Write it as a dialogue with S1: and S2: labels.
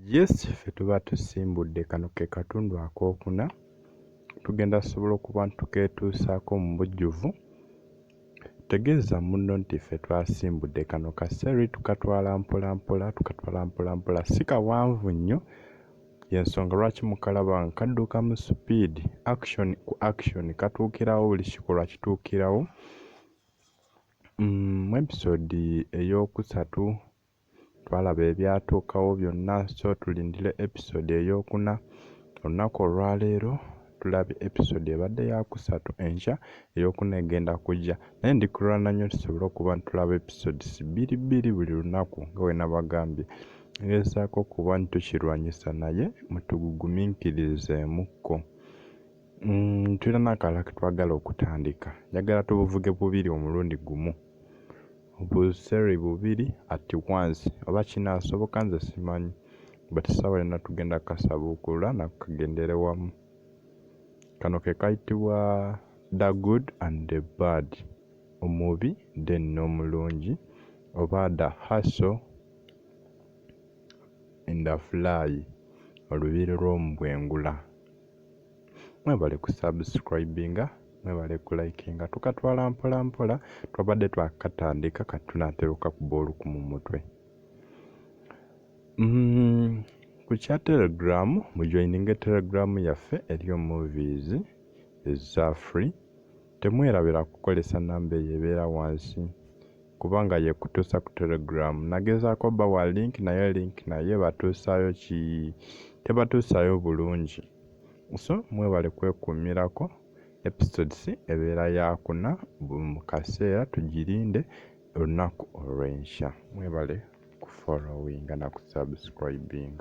S1: Yes, ffe tuba tusimbudde kano ke katundu akookuna tugenda sobola okuba ntukeetuusaako mu bujjuvu. Tegeeza munno nti ffe twasimbudde kano kaseeri tukatwala mpola si kawanvu nnyo, y'ensonga lwaki mukalaba nga kadduka mu sipiidi, action ku action katuukirawo, buli kikolwa kituukirawo. Mu episode ey'okusatu twalaba ebyatuukawo byonna, so tulindire episode ey'okuna. Olunaku olwaleero tulabye episode ebadde ya kusatu, enkya ey'okuna egenda kujja, naye ndikulwana nnyo tusobole okuba ntulaba episodes bbiri buli lunaku nga bwe nabagambye. Ngezaako okuba ntukirwanyisa naye mutugugumiikirizeemukko. Tulina n'akalala ke twagala okutandika, njagala tubuvuge bubiri omulundi gumu, obuseeri bubiri at once, oba kinaasoboka nze simanyi, but ssaawa yonna tugenda kasabuukulula nakagendere wamu. Kano ke kayitibwa The Good and the Bad, omubi then n'omulungi, oba The Hustle and the Fly, olubiri lw'omubwengula. Mwebale kusubscribinga, mwebale kulikinga, tukatwala mpola twabadde twakatandika kati tunaatera okukakuba oluku mu mutwe. Ku kya Telegram, mujoininge Telegram yaffe eriyo movies eza free. Temwerabira kukozesa namba eyo ebeera wansi kubanga yekutuusa ku Telegram. Nagezaako bawa link naye batuusaayo tebatuusaayo bulungi. So mwebale kwekuumirako, episodes ebeera yakuna mu kaseera, tugirinde olunaku olw'enkya. Mwebale kufollowinga na kusubscribinga.